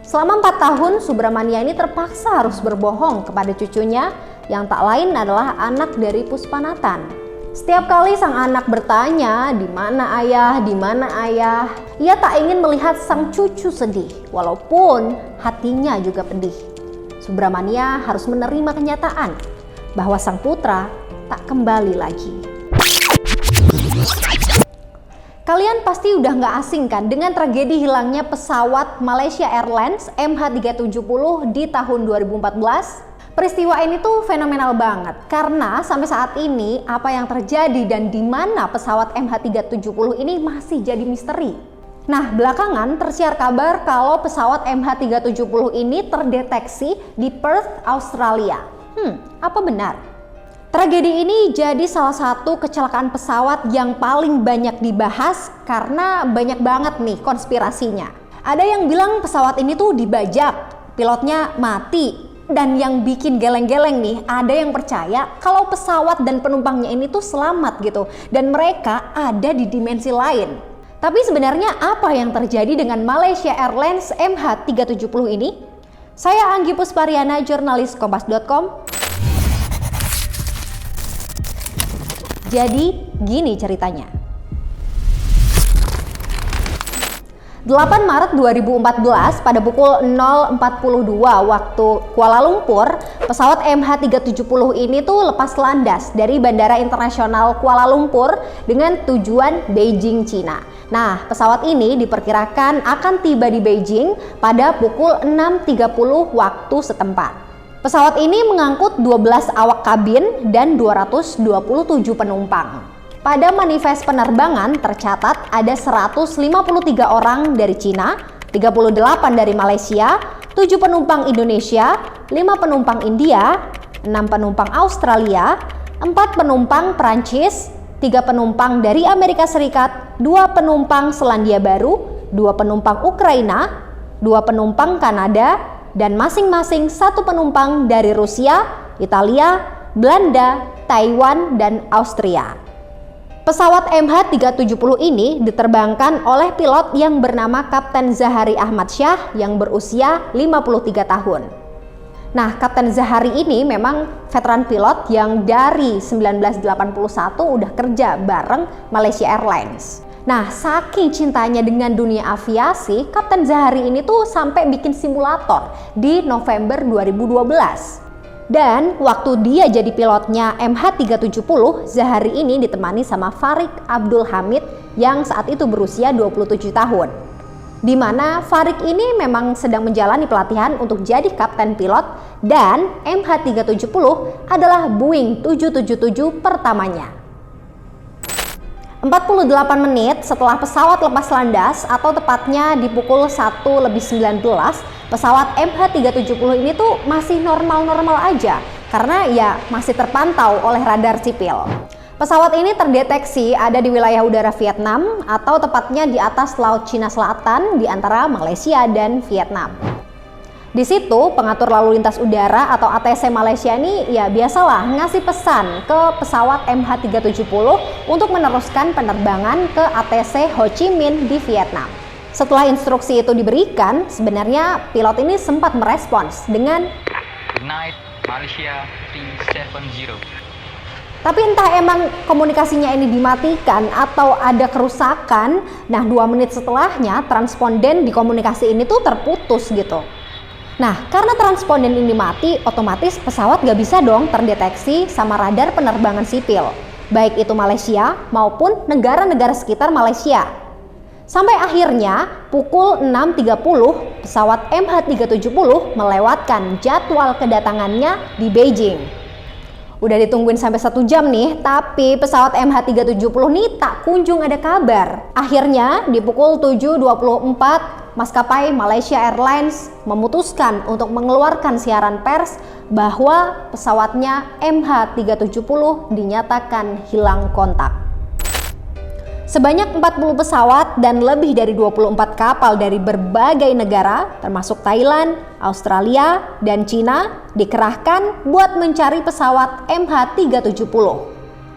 Selama 4 tahun, Subramania ini terpaksa harus berbohong kepada cucunya yang tak lain adalah anak dari Puspanatan. Setiap kali sang anak bertanya, "Di mana ayah? Di mana ayah?" Ia tak ingin melihat sang cucu sedih, walaupun hatinya juga pedih. Subramania harus menerima kenyataan bahwa sang putra tak kembali lagi. Kalian pasti udah nggak asing kan dengan tragedi hilangnya pesawat Malaysia Airlines MH370 di tahun 2014? Peristiwa ini tuh fenomenal banget karena sampai saat ini apa yang terjadi dan di mana pesawat MH370 ini masih jadi misteri. Nah, belakangan tersiar kabar kalau pesawat MH370 ini terdeteksi di Perth, Australia. Apa benar? Tragedi ini jadi salah satu kecelakaan pesawat yang paling banyak dibahas karena banyak banget nih konspirasinya. Ada yang bilang pesawat ini tuh dibajak, pilotnya mati, dan yang bikin geleng-geleng nih, ada yang percaya kalau pesawat dan penumpangnya ini tuh selamat gitu, dan mereka ada di dimensi lain. Tapi sebenarnya apa yang terjadi dengan Malaysia Airlines MH370 ini? Saya Anggi Puspariana, jurnalis Kompas.com. Jadi gini ceritanya. 8 Maret 2014 pada pukul 0.42 waktu Kuala Lumpur, pesawat MH370 ini tuh lepas landas dari Bandara Internasional Kuala Lumpur dengan tujuan Beijing, Cina. Nah, pesawat ini diperkirakan akan tiba di Beijing pada pukul 6.30 waktu setempat. Pesawat ini mengangkut 12 awak kabin dan 227 penumpang. Pada manifest penerbangan tercatat ada 153 orang dari Cina, 38 dari Malaysia, 7 penumpang Indonesia, 5 penumpang India, 6 penumpang Australia, 4 penumpang Prancis, 3 penumpang dari Amerika Serikat, 2 penumpang Selandia Baru, 2 penumpang Ukraina, 2 penumpang Kanada, dan masing-masing 1 penumpang dari Rusia, Italia, Belanda, Taiwan, dan Austria. Pesawat MH370 ini diterbangkan oleh pilot yang bernama Kapten Zahari Ahmad Syah yang berusia 53 tahun. Nah, Kapten Zahari ini memang veteran pilot yang dari 1981 udah kerja bareng Malaysia Airlines. Nah, saking cintanya dengan dunia aviasi, Kapten Zahari ini tuh sampai bikin simulator di November 2012. Dan waktu dia jadi pilotnya MH370, Zahari ini ditemani sama Farik Abdul Hamid yang saat itu berusia 27 tahun. Di mana Farik ini memang sedang menjalani pelatihan untuk jadi kapten pilot dan MH370 adalah Boeing 777 pertamanya. 48 menit setelah pesawat lepas landas atau tepatnya di pukul 1:19, pesawat MH370 ini tuh masih normal-normal aja karena ya masih terpantau oleh radar sipil. Pesawat ini terdeteksi ada di wilayah udara Vietnam atau tepatnya di atas Laut Cina Selatan di antara Malaysia dan Vietnam. Di situ pengatur lalu lintas udara atau ATC Malaysia ini ya biasalah ngasih pesan ke pesawat MH370 untuk meneruskan penerbangan ke ATC Ho Chi Minh di Vietnam. Setelah instruksi itu diberikan, sebenarnya pilot ini sempat merespons dengan Good night, Malaysia 370. Tapi entah emang komunikasinya ini dimatikan atau ada kerusakan, nah 2 menit setelahnya transponden di komunikasi ini tuh terputus gitu. Nah, karena transponden ini mati, otomatis pesawat gak bisa dong terdeteksi sama radar penerbangan sipil, baik itu Malaysia maupun negara-negara sekitar Malaysia. Sampai akhirnya pukul 6.30 pesawat MH370 melewatkan jadwal kedatangannya di Beijing. Udah ditungguin sampai 1 jam nih, tapi pesawat MH370 nih tak kunjung ada kabar. Akhirnya di pukul 7.24 maskapai Malaysia Airlines memutuskan untuk mengeluarkan siaran pers bahwa pesawatnya MH370 dinyatakan hilang kontak. Sebanyak 40 pesawat dan lebih dari 24 kapal dari berbagai negara termasuk Thailand, Australia, dan Cina dikerahkan buat mencari pesawat MH370.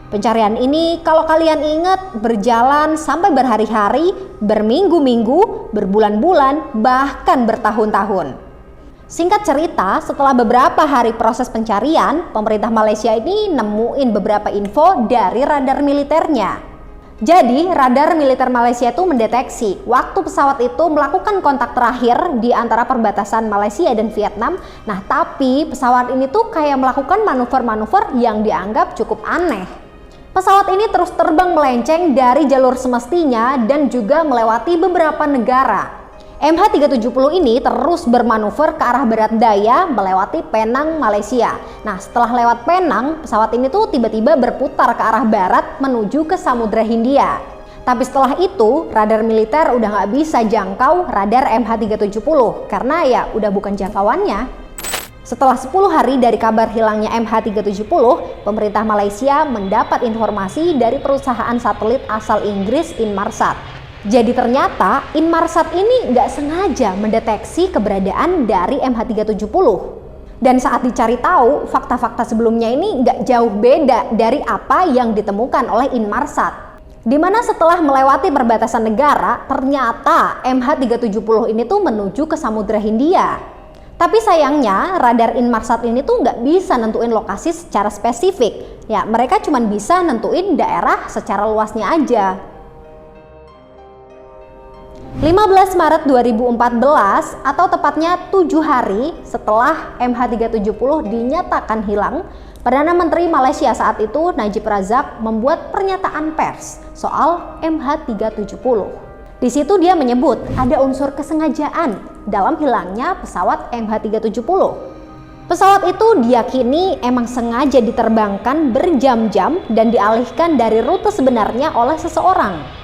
Pencarian ini kalau kalian ingat berjalan sampai berhari-hari, berminggu-minggu, berbulan-bulan, bahkan bertahun-tahun. Singkat cerita, setelah beberapa hari proses pencarian, pemerintah Malaysia ini nemuin beberapa info dari radar militernya. Jadi, radar militer Malaysia itu mendeteksi waktu pesawat itu melakukan kontak terakhir di antara perbatasan Malaysia dan Vietnam. Nah, tapi pesawat ini tuh kayak melakukan manuver-manuver yang dianggap cukup aneh. Pesawat ini terus terbang melenceng dari jalur semestinya dan juga melewati beberapa negara. MH370 ini terus bermanuver ke arah barat daya melewati Penang, Malaysia. Nah, setelah lewat Penang, pesawat ini tuh tiba-tiba berputar ke arah barat menuju ke Samudra Hindia. Tapi setelah itu, radar militer udah nggak bisa jangkau radar MH370 karena ya udah bukan jangkauannya. Setelah 10 hari dari kabar hilangnya MH370, pemerintah Malaysia mendapat informasi dari perusahaan satelit asal Inggris Inmarsat. Jadi ternyata Inmarsat ini nggak sengaja mendeteksi keberadaan dari MH370. Dan saat dicari tahu, fakta-fakta sebelumnya ini nggak jauh beda dari apa yang ditemukan oleh Inmarsat. Dimana setelah melewati perbatasan negara, ternyata MH370 ini tuh menuju ke Samudra Hindia. Tapi sayangnya radar Inmarsat ini tuh nggak bisa nentuin lokasi secara spesifik. Ya, mereka cuma bisa nentuin daerah secara luasnya aja. 15 Maret 2014 atau tepatnya 7 hari setelah MH370 dinyatakan hilang, Perdana Menteri Malaysia saat itu Najib Razak membuat pernyataan pers soal MH370. Di situ dia menyebut ada unsur kesengajaan dalam hilangnya pesawat MH370. Pesawat itu diyakini emang sengaja diterbangkan berjam-jam dan dialihkan dari rute sebenarnya oleh seseorang.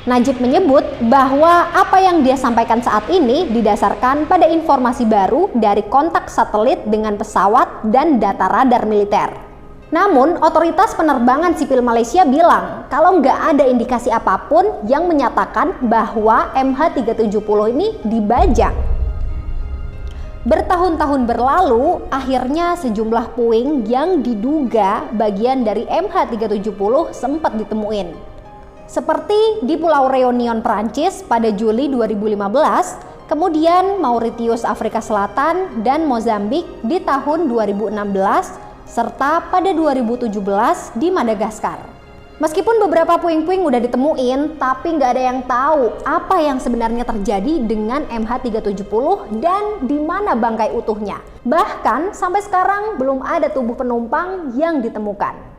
Najib menyebut bahwa apa yang dia sampaikan saat ini didasarkan pada informasi baru dari kontak satelit dengan pesawat dan data radar militer. Namun, otoritas penerbangan sipil Malaysia bilang kalau nggak ada indikasi apapun yang menyatakan bahwa MH370 ini dibajak. Bertahun-tahun berlalu, akhirnya sejumlah puing yang diduga bagian dari MH370 sempat ditemuin. Seperti di Pulau Réunion, Prancis pada Juli 2015, kemudian Mauritius, Afrika Selatan, dan Mozambik di tahun 2016, serta pada 2017 di Madagaskar. Meskipun beberapa puing-puing udah ditemuin, tapi nggak ada yang tahu apa yang sebenarnya terjadi dengan MH370 dan di mana bangkai utuhnya. Bahkan sampai sekarang belum ada tubuh penumpang yang ditemukan.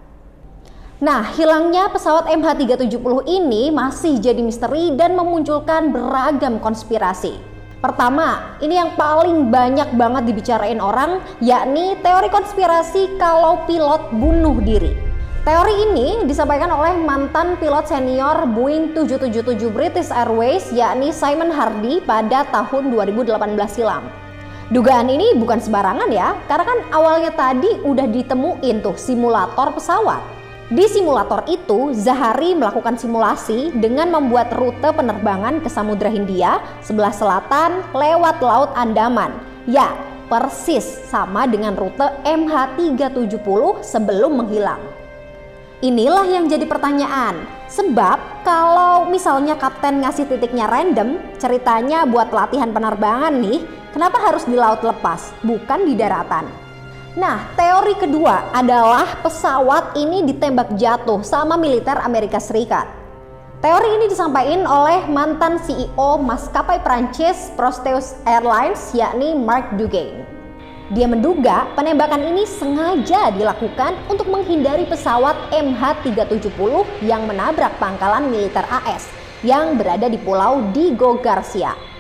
Nah, hilangnya pesawat MH370 ini masih jadi misteri dan memunculkan beragam konspirasi. Pertama, ini yang paling banyak banget dibicarain orang, yakni teori konspirasi kalau pilot bunuh diri. Teori ini disampaikan oleh mantan pilot senior Boeing 777 British Airways, yakni Simon Hardy pada tahun 2018 silam. Dugaan ini bukan sembarangan ya, karena kan awalnya tadi udah ditemuin tuh simulator pesawat. Di simulator itu, Zahari melakukan simulasi dengan membuat rute penerbangan ke Samudra Hindia sebelah selatan lewat Laut Andaman. Ya, persis sama dengan rute MH370 sebelum menghilang. Inilah yang jadi pertanyaan, sebab kalau misalnya kapten ngasih titiknya random, ceritanya buat latihan penerbangan nih, kenapa harus di laut lepas, bukan di daratan? Nah, teori kedua adalah pesawat ini ditembak jatuh sama militer Amerika Serikat. Teori ini disampaikan oleh mantan CEO maskapai Prancis Proteus Airlines, yakni Mark Duguay. Dia menduga penembakan ini sengaja dilakukan untuk menghindari pesawat MH370 yang menabrak pangkalan militer AS yang berada di Pulau Diego Garcia.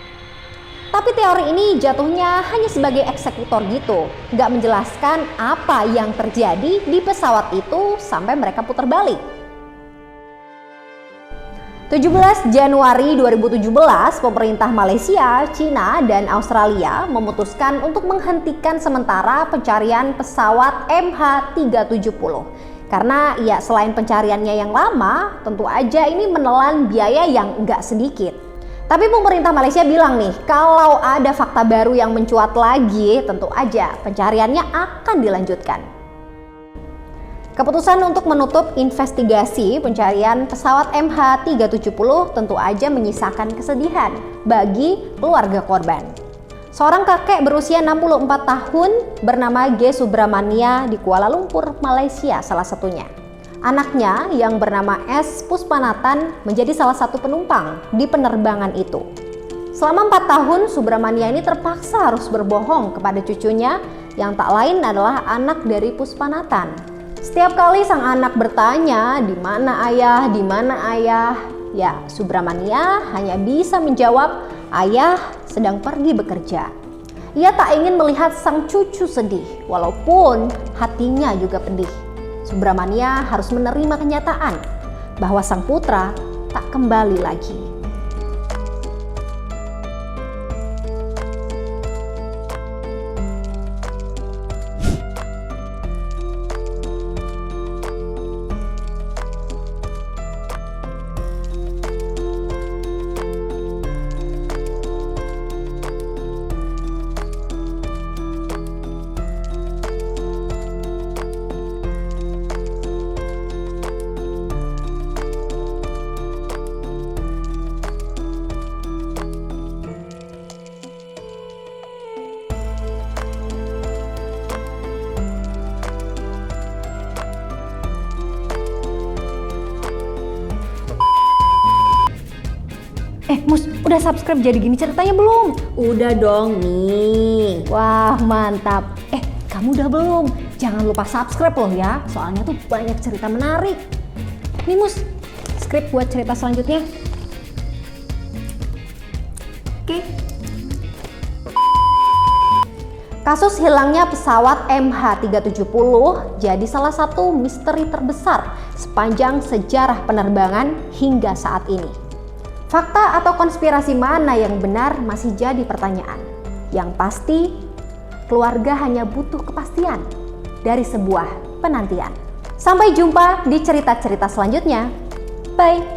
Tapi teori ini jatuhnya hanya sebagai eksekutor gitu, nggak menjelaskan apa yang terjadi di pesawat itu sampai mereka putar balik. 17 Januari 2017, pemerintah Malaysia, China, dan Australia memutuskan untuk menghentikan sementara pencarian pesawat MH370. Karena ya selain pencariannya yang lama, tentu aja ini menelan biaya yang nggak sedikit. Tapi pemerintah Malaysia bilang nih, kalau ada fakta baru yang mencuat lagi, tentu aja pencariannya akan dilanjutkan. Keputusan untuk menutup investigasi pencarian pesawat MH370 tentu aja menyisakan kesedihan bagi keluarga korban. Seorang kakek berusia 64 tahun bernama G. Subramania di Kuala Lumpur, Malaysia salah satunya. Anaknya yang bernama S. Puspanatan menjadi salah satu penumpang di penerbangan itu. Selama 4 tahun, Subramania ini terpaksa harus berbohong kepada cucunya yang tak lain adalah anak dari Puspanatan. Setiap kali sang anak bertanya, "Di mana ayah? Di mana ayah?" Ya, Subramania hanya bisa menjawab, "Ayah sedang pergi bekerja." Ia tak ingin melihat sang cucu sedih, walaupun hatinya juga pedih. Subramania harus menerima kenyataan bahwa sang putra tak kembali lagi. Mus, udah subscribe jadi gini ceritanya belum? Udah dong nih. Wah, mantap. Kamu udah belum? Jangan lupa subscribe loh ya, soalnya tuh banyak cerita menarik. Nih Mus, skrip buat cerita selanjutnya. Oke. Kasus hilangnya pesawat MH370 jadi salah satu misteri terbesar sepanjang sejarah penerbangan hingga saat ini. Fakta atau konspirasi mana yang benar masih jadi pertanyaan. Yang pasti, keluarga hanya butuh kepastian dari sebuah penantian. Sampai jumpa di cerita-cerita selanjutnya. Bye!